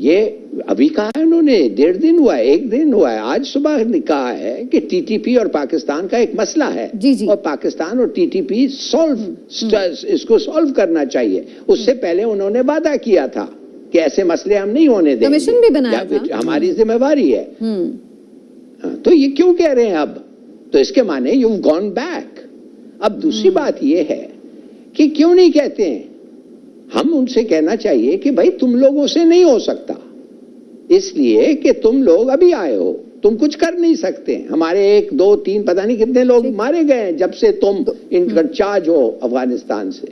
یہ ابھی کہا ہے انہوں نے، 1.5 دن ہوا ہے، 1 دن ہوا ہے، آج صبح نے کہا ہے کہ ٹی ٹی پی اور پاکستان کا ایک مسئلہ ہے اور پاکستان اور ٹی ٹی پی اس کو سالو کرنا چاہیے. اس سے پہلے انہوں نے وعدہ کیا تھا کہ ایسے مسئلے ہم نہیں ہونے دیں گے، کمیشن بھی بنایا تھا، ہماری ذمہ داری ہے. تو یہ کیوں کہہ رہے ہیں اب؟ تو اس کے معنی یو گون بیک. اب دوسری بات یہ ہے کہ کیوں نہیں کہتے ہیں؟ ہم ان سے کہنا چاہیے کہ بھائی تم لوگوں سے نہیں ہو سکتا، اس لیے کہ تم لوگ ابھی آئے ہو، تم کچھ کر نہیں سکتے. ہمارے 1 2 3 پتہ نہیں کتنے لوگ مارے گئے ہیں جب سے تم انچارج ہو افغانستان سے.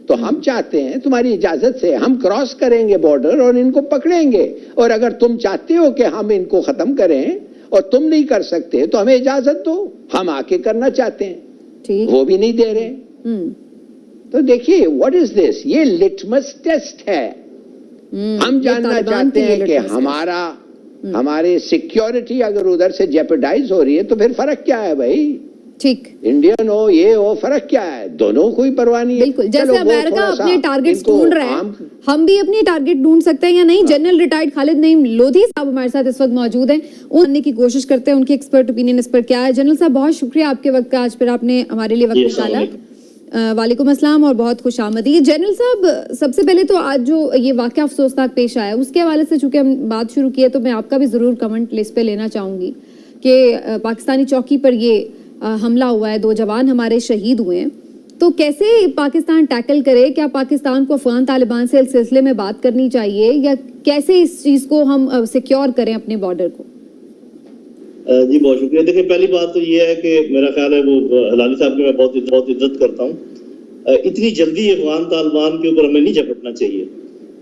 تو ہم چاہتے ہیں تمہاری اجازت سے ہم کراس کریں گے بارڈر اور ان کو پکڑیں گے، اور اگر تم چاہتے ہو کہ ہم ان کو ختم کریں اور تم نہیں کر سکتے تو ہمیں اجازت دو، ہم آ کے کرنا چاہتے ہیں، وہ بھی نہیں دے رہے. تو دیکھیے واٹ از دس، یہ لٹمس ٹیسٹ ہے. ہم جاننا چاہتے ہیں کہ ہمارے سیکیورٹی اگر ادھر سے جیپرڈائز ہو رہی ہے تو پھر فرق کیا ہے بھائی؟ ٹھیک، انڈین ہو یہ ہو، فرق کیا ہے؟ دونوں کوئی پرواہ نہیں ہے. بالکل، جیسے امریکہ اپنے ٹارگیٹس ڈھونڈ رہے ہیں، ہم بھی اپنی ٹارگیٹ ڈھونڈ سکتے ہیں یا نہیں؟ جنرل ریٹائرڈ خالد نعیم لودھی صاحب ہمارے ساتھ اس وقت موجود ہیں، وہ جاننے کی کوشش کرتے ہیں ان کی ایکسپرٹ اوپینین اس پر کیا ہے. جنرل صاحب بہت شکریہ آپ کے وقت کا، آج پھر آپ نے ہمارے لیے وقت نکالا. وعلیکم السلام اور بہت خوش آمدید. جنرل صاحب سب سے پہلے تو آج جو یہ واقعہ افسوسناک پیش آیا اس کے حوالے سے چونکہ ہم بات شروع کی ہے تو میں آپ کا بھی ضرور کمنٹ لسٹ پہ لینا چاہوں گی کہ پاکستانی چوکی پر یہ حملہ ہوا ہے، 2 جوان ہمارے شہید ہوئے ہیں، تو کیسے پاکستان ٹیکل کرے؟ کیا پاکستان کو افغان طالبان سے اس سلسلے میں بات کرنی چاہیے یا کیسے اس چیز کو ہم سیکیور کریں اپنے بارڈر کو؟ جی بہت شکریہ. دیکھیں پہلی بات تو یہ ہے کہ میرا خیال ہے وہ ہلالی صاحب کی میں بہت عزت کرتا ہوں. اتنی جلدی افغان طالبان کے اوپر ہمیں نہیں جھپٹنا چاہیے.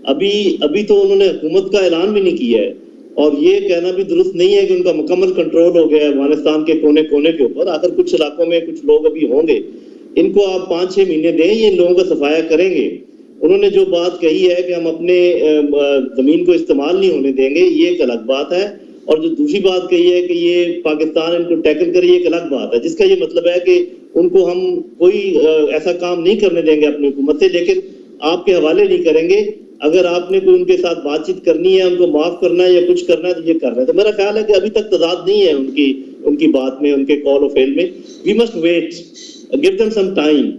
ابھی تو انہوں نے حکومت کا اعلان بھی نہیں کیا ہے اور یہ کہنا بھی درست نہیں ہے کہ ان کا مکمل کنٹرول ہو گیا ہے افغانستان کے کونے کونے کے اوپر. آخر کچھ علاقوں میں کچھ لوگ ابھی ہوں گے، ان کو آپ 5-6 مہینے دیں، یہ ان لوگوں کا صفایا کریں گے. انہوں نے جو بات کہی ہے کہ ہم اپنے زمین کو استعمال نہیں ہونے دیں گے، یہ ایک الگ بات ہے. اور جو دوسری بات کہی ہے کہ یہ پاکستان ان کو ٹیکل کرے، یہ ایک الگ بات ہے، جس کا یہ مطلب ہے کہ ان کو ہم کوئی ایسا کام نہیں کرنے دیں گے اپنی حکومت سے، لیکن آپ کے حوالے نہیں کریں گے. اگر آپ نے کوئی ان کے ساتھ بات چیت کرنی ہے، ان کو معاف کرنا ہے یا کچھ کرنا ہے تو یہ کر رہے ہیں. تو میرا خیال ہے کہ ابھی تک تضاد نہیں ہے ان کی بات میں، ان کے کال و فیل میں. We must wait, give them some time.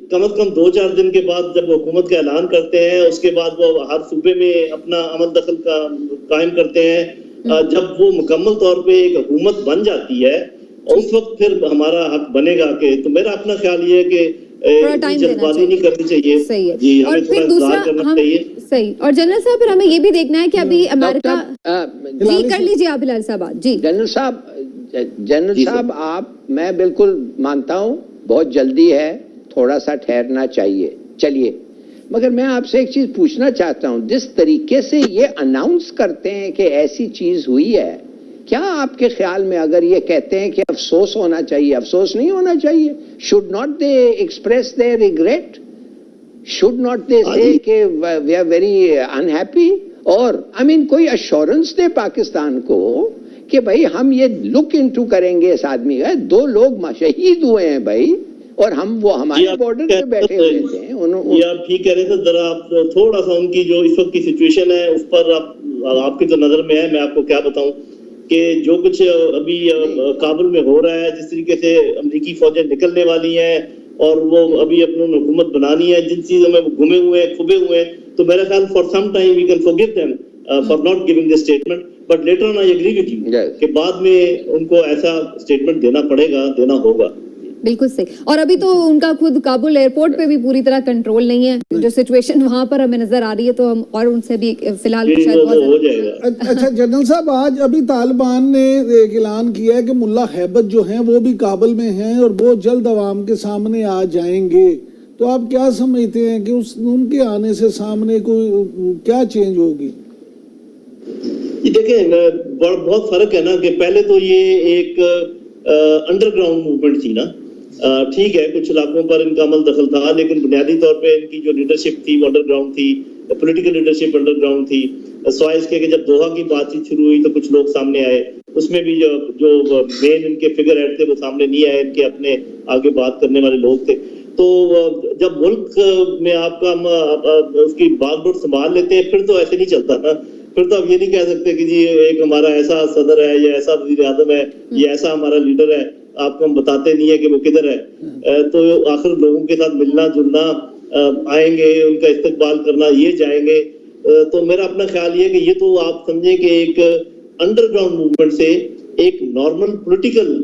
کم از کم 2-4 دن کے بعد جب وہ حکومت کا اعلان کرتے ہیں، اس کے بعد وہ ہر صوبے میں اپنا عمل دخل کا قائم کرتے ہیں. جب وہ مکمل طور پہ ایک حکومت بن جاتی ہے اس وقت پھر ہمارا حق بنے گا. کہ تو میرا اپنا خیال یہ ہے کہ جلد بازی نہیں کرنی چاہیے. جی اور پھر دوسرا صحیح. اور جنرل صاحب پھر ہمیں یہ بھی دیکھنا ہے کہ ابھی امریکہ جی کر لیجیے آپ ہلال صاحب. جی جنرل صاحب میں بالکل مانتا ہوں بہت جلدی ہے، تھوڑا سا ٹھہرنا چاہیے. چلیے، مگر میں آپ سے ایک چیز پوچھنا چاہتا ہوں. جس طریقے سے یہ اناؤنس کرتے ہیں کہ ایسی چیز ہوئی ہے، کیا آپ کے خیال میں اگر یہ کہتے ہیں کہ افسوس ہونا چاہیے، افسوس نہیں ہونا چاہیے؟ Should not they express they regret? Should not they سے کہ وی آر ویری انہیپی؟ اور کوئی ایشورنس دے پاکستان کو کہ بھائی ہم یہ لک انٹو کریں گے اس آدمی کا. 2 لوگ شہید ہوئے ہیں بھائی، اور ہم وہ ہمارے بارڈر پہ بیٹھے ہوئے تھے. یہ آپ ٹھیک کہہ رہے تھے. ذرا آپ تھوڑا سا ان کی جو اس وقت کی سچویشن ہے اس پر آپ کی تو نظر میں ہے. میں آپ کو کیا بتاؤں کہ جو کچھ ابھی کابل میں ہو رہا ہے، جس طریقے سے امریکی فوجیں نکلنے والی ہیں اور وہ ابھی اپنی حکومت بنانی ہے، جن چیزوں میں وہ گھومے ہوئے ہیں، کھبے ہوئے ہیں، تو میرا خیال for some time we can forgive them for not giving this statement. But later on I agree with you کہ بعد میں ان کو ایسا اسٹیٹمنٹ دینا پڑے گا، دینا ہوگا. بالکل صحیح. اور ابھی تو ان کا خود کابل ایئرپورٹ پہ بھی پوری طرح کنٹرول نہیں ہے. جو سچویشن وہاں پر ہمیں نظر آ رہی ہے تو ہم اور ان سے بھی فی الحال ہو جائے گا. اچھا جنرل صاحب، آج ابھی طالبان نے ایک اعلان کیا ہے کہ ملا ہیبت جو ہیں وہ بھی کابل میں ہیں اور وہ جلد عوام کے سامنے آ جائیں گے. تو آپ کیا سمجھتے ہیں کہ ان کے آنے سے سامنے کوئی کیا چینج ہوگی؟ دیکھیں بہت فرق ہے نا کہ پہلے تو یہ ایک انڈر گراؤنڈ موومنٹ تھی نا. ٹھیک ہے کچھ علاقوں پر ان کا عمل دخل تھا، لیکن بنیادی طور پہ ان کی جو لیڈرشپ تھی وہ انڈر گراؤنڈ تھی، پولیٹیکل لیڈرشپ انڈر گراؤنڈ تھی. سوائے اس کے کہ جب دوحہ کی بات چیت شروع ہوئی تو کچھ لوگ سامنے آئے، اس میں بھی جو مین ان کے فگر ہیڈ تھے وہ سامنے نہیں آئے، ان کے اپنے آگے بات کرنے والے لوگ تھے. تو جب ملک میں آپ کا اس کی بات بوٹ سنبھال لیتے ہیں پھر تو ایسے نہیں چلتا نا. پھر تو آپ یہ نہیں کہہ سکتے کہ جی ایک ہمارا ایسا صدر ہے یا ایسا وزیر اعظم ہے یا ایسا ہمارا لیڈر ہے، آپ کو ہم بتاتے نہیں ہے کہ وہ کدھر ہے. تو آخر لوگوں کے ساتھ ملنا جلنا، آئیں گے ان کا استقبال کرنا، یہ جائیں گے. تو میرا اپنا خیال یہ ہے کہ یہ تو آپ سمجھیں کہ ایک انڈر گراؤنڈ موومنٹ سے ایک نارمل پولیٹیکل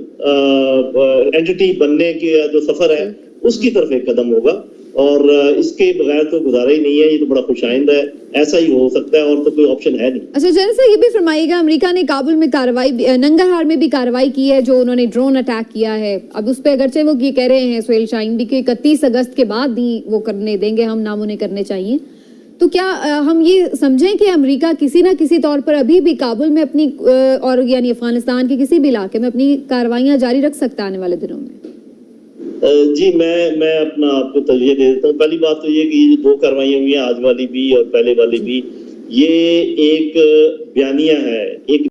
اینٹی بننے کا جو سفر ہے اس کی طرف ایک قدم ہوگا، اور اس کے بغیر تو گزارا ہی نہیں ہے. یہ تو بڑا خوش آئندہ ہے، ایسا ہی ہو سکتا ہے اور تو کوئی آپشن ہے نہیں. اچھا جنرل صاحب، یہ بھی فرمائیے گا، امریکہ نے کابل میں کارروائی، ننگرہار میں بھی کارروائی کی ہے، جو انہوں نے ڈرون اٹیک کیا ہے. اب اس پہ اگرچہ وہ یہ کہہ رہے ہیں سہیل شاہین بھی کہ 31 اگست کے بعد ہی وہ کرنے دیں گے، ہم نام انہیں کرنے چاہیے. تو کیا ہم یہ سمجھیں کہ امریکہ کسی نہ کسی طور پر ابھی بھی کابل میں اپنی اور یعنی افغانستان کے کسی بھی علاقے میں اپنی کارروائیاں جاری رکھ سکتا ہے آنے والے دنوں میں؟ جی میں اپنا آپ کو تجزیہ دے دیتا ہوں. پہلی بات تو یہ کہ یہ جو 2 کارروائیاں ہوئی ہیں، آج والی بھی اور پہلے والی بھی، یہ ایک بیانیہ ہے، ایک